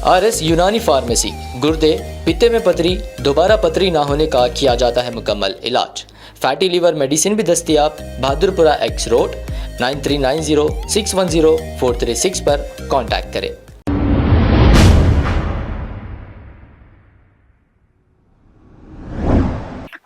RS Unani pharmacy, गुर्दे, पित्ते में पथरी, दोबारा पथरी ना होने का किया जाता है मुकम्मल इलाज। फैटी लीवर मेडिसिन भी दस्तियाब। बहादुरपुरा X रोड 9390610436 पर कांटेक्ट करें।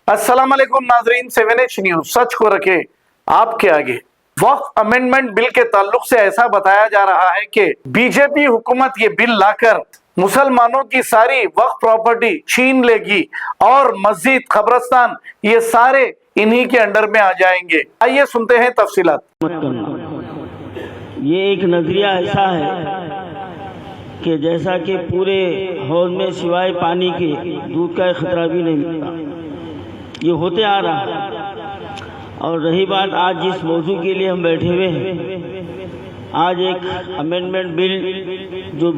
अस्सलाम वालेकुम नाजरीन, 7H न्यूज सच को रखे आपके आगे। वक्फ अमेंडमेंट बिल के ताल्लुक से ऐसा बताया जा रहा है कि बीजेपी हुकूमत ये बिल लाकर मुसलमानों की सारी वक्फ प्रॉपर्टी छीन लेगी और मस्जिद, कब्रस्तान ये सारे इन्हीं के अंडर में आ जाएंगे। आइए सुनते हैं तफसीलात। ये एक नजरिया ऐसा है कि जैसा कि पूरे हौज में सिवाय पानी के दूध का खतरा भी नहीं मिलता, ये होते आ रहा है। और रही बात आज जिस मौजू के लिए हम बैठे हुए हैं, आज एक अमेंडमेंट बिल जो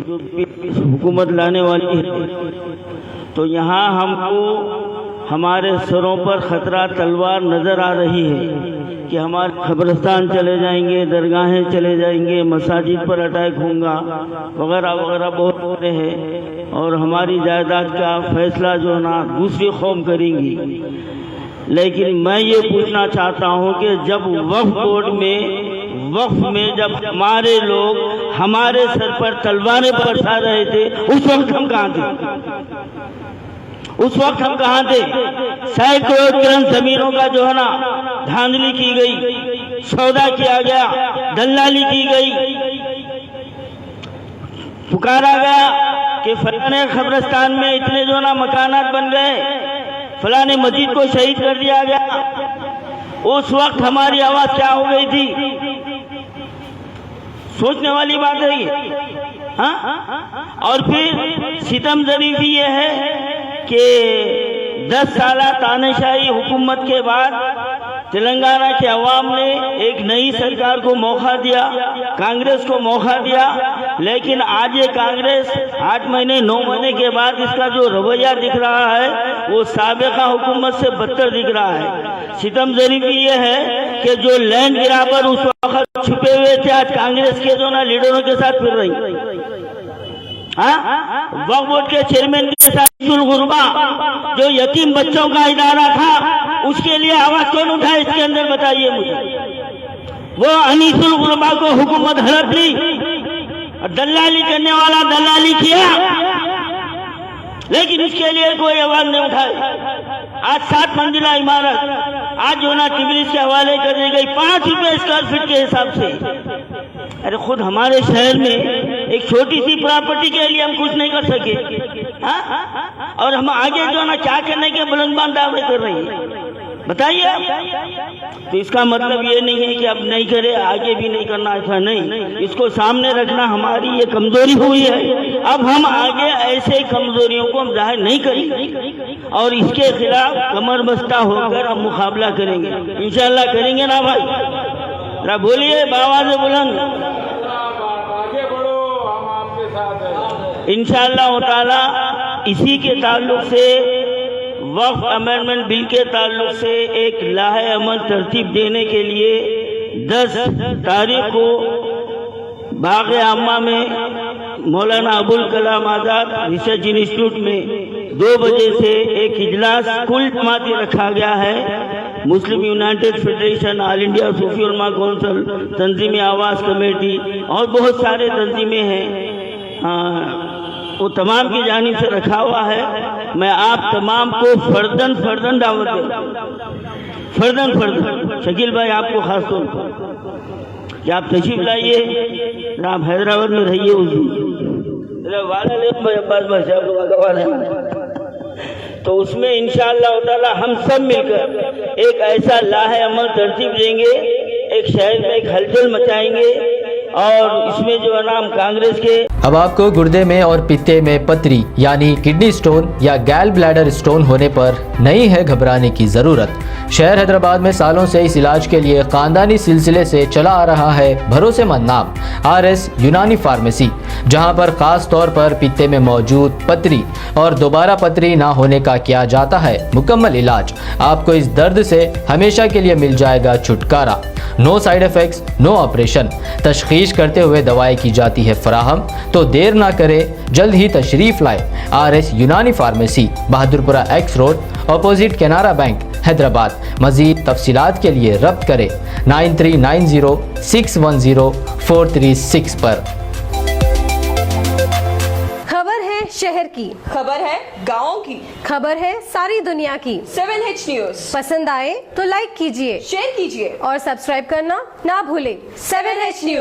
हुकूमत लाने वाली है, तो यहाँ हमको हमारे सरों पर खतरा तलवार नज़र आ रही है कि हमारे कब्रिस्तान चले जाएंगे, दरगाहें चले जाएंगे, मसाजिद पर अटैक होगा वगैरह वगैरह बहुत हो रहे हैं, और हमारी जायदाद का फैसला जो है ना दूसरी कौम करेंगी। लेकिन मैं ये पूछना चाहता हूँ कि जब वक्फ में जब हमारे लोग हमारे सर पर तलवारें बरसा रहे थे, उस वक्त हम कहाँ थे? उस वक्त हम कहाँ थे? सैकड़ों एकड़ जमीनों का जो है ना धांधली की गई, सौदा किया गया, दलाली की गई, पुकारा गया कि फलाने कब्रिस्तान में इतने जो ना मकानात बन गए, फलाने मस्जिद को शहीद कर दिया गया। उस वक्त हमारी आवाज क्या हो गई थी? सोचने वाली बात है ये। हाँ? और फिर सितम ज़रीफ़ी ये है कि 10 साल तानाशाही हुकूमत के बाद तेलंगाना के अवाम ने एक नई सरकार को मौका दिया, कांग्रेस को मौका दिया, लेकिन आज ये कांग्रेस 8 महीने 9 महीने के बाद इसका जो रवैया दिख रहा है वो साबिका हुकूमत से बदतर दिख रहा है। सितम ज़रीफ़ी ये है कि जो लैंड ग्राबर उस वक्त छुपे हुए थे, आज कांग्रेस के जो ना लीडरों के साथ फिर रही। वक्फ बोर्ड के चेयरमैन के साथ गुरबा जो यतीम बच्चों का इदारा था, उसके लिए आवाज कौन उठाए इसके अंदर बताइए मुझे। वो अनीसुल गुरबा को हुकूमत हड़प ली और दलाली करने वाला दलाली किया, लेकिन इसके लिए कोई आवाज नहीं उठाई। आज 7 मंजिला इमारत आज जो ना टिबलिस के हवाले कर दी गई 5 रुपए स्क्वायर फीट के हिसाब से। अरे खुद हमारे शहर में एक छोटी सी प्रॉपर्टी के लिए हम कुछ नहीं कर सके, और हम आगे जो ना क्या करने के बुलंदबान दावे कर रहे हैं, बताइए। तो इसका मतलब ये नहीं है कि अब नहीं करे, आगे भी नहीं करना, ऐसा नहीं। इसको सामने रखना हमारी ये कमजोरी हुई है। अब हम आगे ऐसे कमजोरियों को हम जाहिर नहीं करेंगे और इसके खिलाफ कमर बस्ता होकर हम मुकाबला करेंगे, इंशाअल्लाह करेंगे ना भाई? जरा बोलिए बावाज़ बुलंद, इंशाअल्लाह ताला। इसी के ताल्लुक से वक्फ अमेंडमेंट बिल के ताल्लुक से एक लाहे अमल तरतीब देने के लिए 10 तारीख को बाग़ आमा में मौलाना अबुल कलाम आज़ाद रिसर्च इंस्टीट्यूट में 2 बजे से एक इजलास कुल जमाती रखा गया है। Muslim United Federation, All India Sufi Ulama Council, तंजीम आवाज़ कमेटी और बहुत सारे तंजीमें हैं, वो तमाम की जानिब से रखा हुआ है। मैं आप तमाम को फर्दन दावत दे, फर्दन शकील भाई आपको खास तौर पर कि आप तशरीफ लाइए, आप हैदराबाद में रहिए, उस तो उसमें इंशाअल्लाह ताला हम सब मिलकर एक ऐसा लाहे अमल तरतीब देंगे, एक शहर में एक हलचल मचाएंगे, और इसमें जो है नाम कांग्रेस के। अब आपको गुर्दे में और पित्ते में पथरी यानी किडनी स्टोन या गैल ब्लैडर स्टोन होने पर नहीं है घबराने की ज़रूरत। शहर हैदराबाद में सालों से इस इलाज के लिए खानदानी सिलसिले से चला आ रहा है भरोसेमंद नाम RS यूनानी फार्मेसी, जहां पर खास तौर पर पित्ते में मौजूद पथरी और दोबारा पथरी ना होने का किया जाता है मुकम्मल इलाज। आपको इस दर्द से हमेशा के लिए मिल जाएगा छुटकारा। No side effects, no operation. तशखीस करते हुए दवाएं की जाती है फराहम। तो देर ना करें, जल्द ही तशरीफ लाए RS Unani pharmacy, Bahadurpura X road, opposite Canara Bank, Hyderabad. मजीद तफसीलात के लिए रब्त करें 9390610436 पर। खबर है शहर की, खबर है गाँव की, खबर है सारी दुनिया की। 7H न्यूज पसंद आए तो लाइक कीजिए, शेयर कीजिए और सब्सक्राइब करना ना भूलें। 7H news.